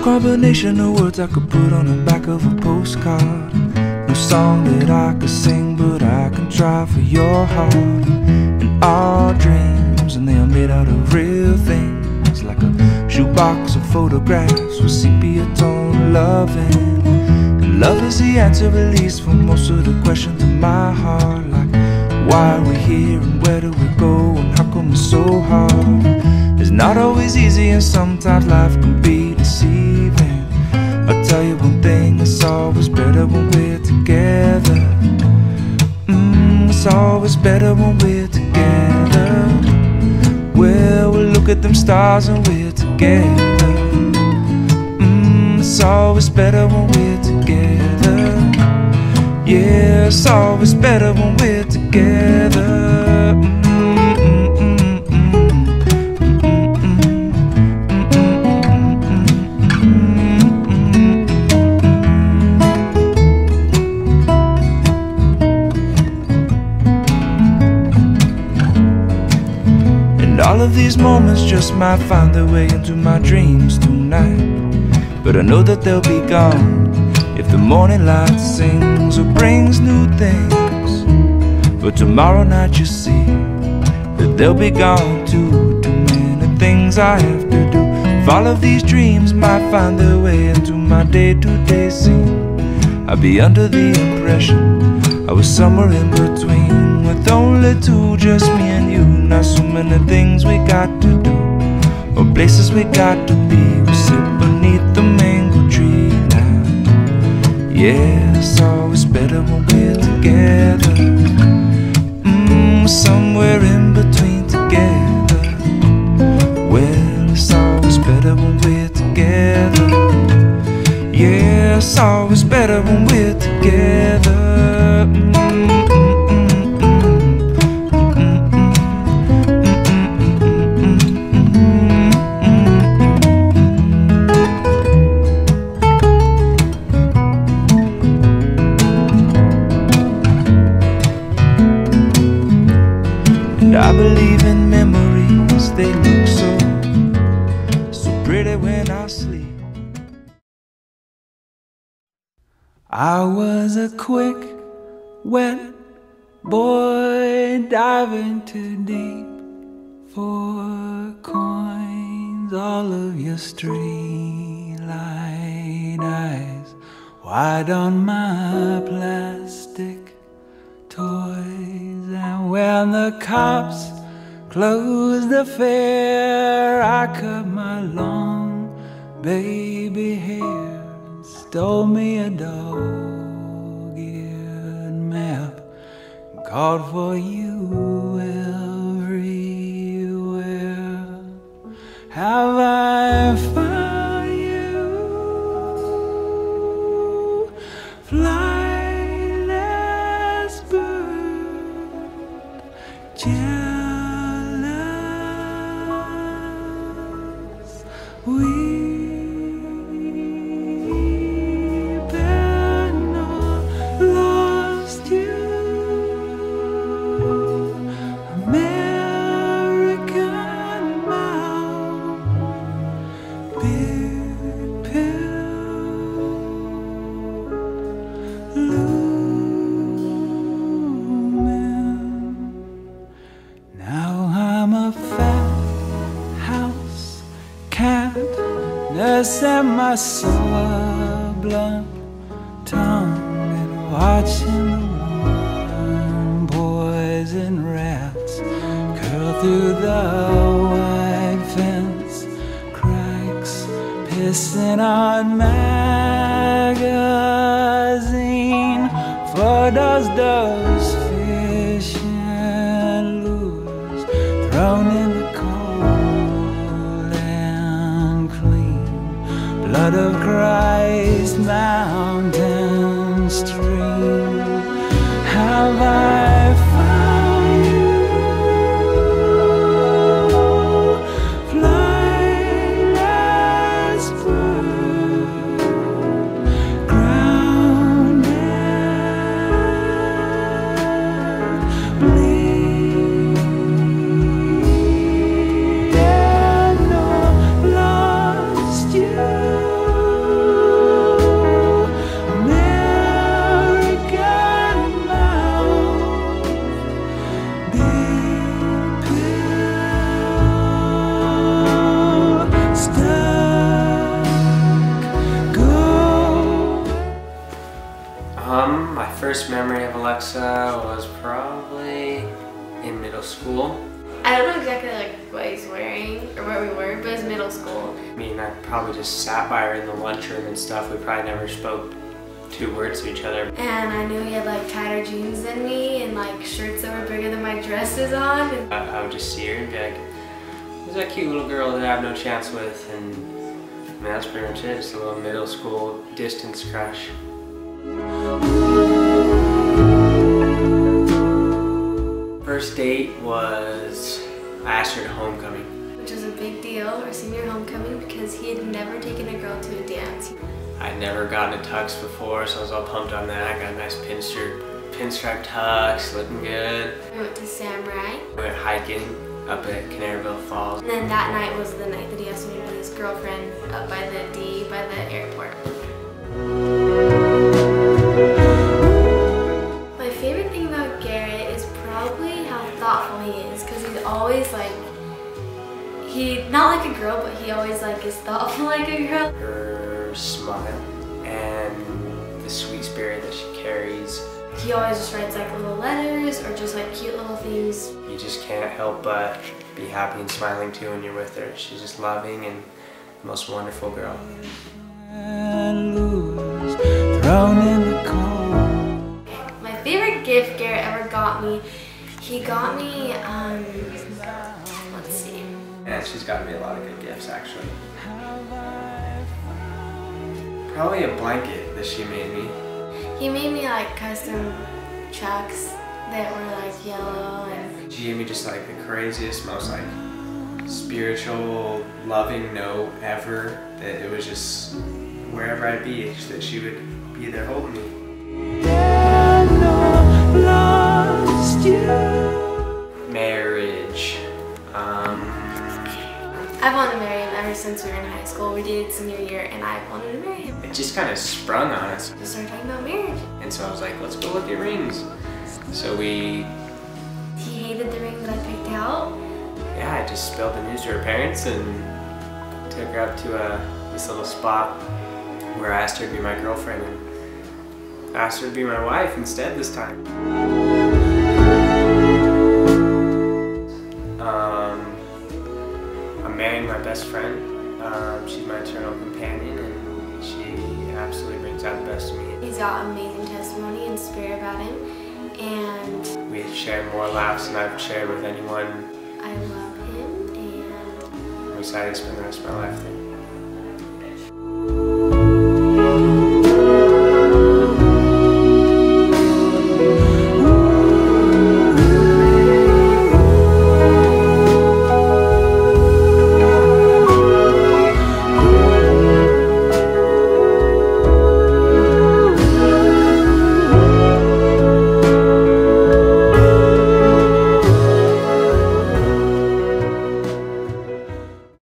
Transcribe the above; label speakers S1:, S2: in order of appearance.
S1: combination of words I could put on the back of a postcard. No song that I could sing, but I can try for your heart. And our dreams, and they are made out of real things, like a shoebox of photographs with sepia tone loving. And love is the answer, at least, for most of the questions in my heart, like why are we here and where do we go and how come it's so hard. It's not always easy and sometimes life can be deceiving. I'll tell you one thing, it's always better when we're together. It's always better when we're together. Well, we'll look at them stars and we're together. It's always better when we're together. Yeah, it's always better when we're together. All of these moments just might find their way into my dreams tonight, but I know that they'll be gone if the morning light sings or brings new things. But tomorrow night you see that they'll be gone too. Too many things I have to do. If all of these dreams might find their way into my day-to-day scene, I'd be under the impression I was somewhere in between, with only two, just me and you. Not so many things we got to do, or places we got to be. We sit beneath the mango tree now. Yeah, it's always better when we're together. Somewhere in between together. Well, it's always better when we're together. Yeah, it's always better when we're together. I believe in memories, they look so pretty when I sleep. I was a quick, wet boy diving too deep for coins. All of your streetlight eyes wide on my plastic toys. And when the cops closed the fair, I cut my long baby hair, stole me a dog-eared map, and called for you everywhere. Have I found you? Flightless bird, jealous, weeping, lost you. American mouth, big pill, looming. Now I'm a fat house cat, nursing my sore blunt tongue and watching the warm poison rats curl through the white fence cracks, pissing on magazine photos, those fishing lures thrown in the cold and clean blood of Christ mountain stream. Have I found you? Flightless bird, grounded, bleeding, lost you.
S2: Alexa was probably in middle school.
S3: I don't know exactly like what he's wearing or where we were, but it's middle school.
S2: I mean, I probably just sat by her in the lunchroom and stuff. We probably never spoke 2 words to each other.
S3: And I knew he had like tighter jeans than me and like shirts that were bigger than my dresses on. And
S2: I would just see her and be like, who's that cute little girl that I have no chance with? And I mean, that's pretty much it. Just a little middle school distance crush. First date was, I asked her to homecoming.
S3: which was a big deal, our senior homecoming, because he had never taken a girl to a dance.
S2: I'd never gotten a tux before, so I was all pumped on that. I got a nice pinstripe tux, looking good.
S3: We went to Samurai.
S2: We went hiking up at Canaryville Falls.
S3: And then that night was the night that he asked me to meet his girlfriend up by the airport. My favorite thing about Garrett is probably how thoughtful he is, because he's always like, not like a girl, but he always like is thoughtful like a girl.
S2: Her smile and the sweet spirit that she carries.
S3: He always just writes like little letters or just like cute little things.
S2: You just can't help but be happy and smiling too when you're with her. She's just loving and the most wonderful girl.
S3: My favorite gift Garrett ever got me, he got me, let's see.
S2: And she's gotten me a lot of good gifts actually. Probably a blanket that she made me.
S3: He made me like custom chucks that were like yellow, and
S2: She gave me just like the craziest, most like spiritual, loving note ever. That it was just wherever I'd be, that she would be there holding me. Marriage.
S3: I've wanted to marry him ever since we were in high school. We dated senior year, and I wanted to marry him.
S2: It just kind of sprung on us.
S3: We started talking about marriage.
S2: And so I was like, let's go look at rings. So
S3: He hated the ring that I picked out.
S2: I just spilled the news to her parents and took her up to this little spot where I asked her to be my girlfriend and asked her to be my wife instead this time. I'm marrying my best friend. She's my eternal companion and she absolutely brings out the best in me.
S3: He's got amazing testimony and spirit about him, and
S2: We've shared more laughs than I've shared with anyone.
S3: I love him, and
S2: I'm excited to spend the rest of my life there.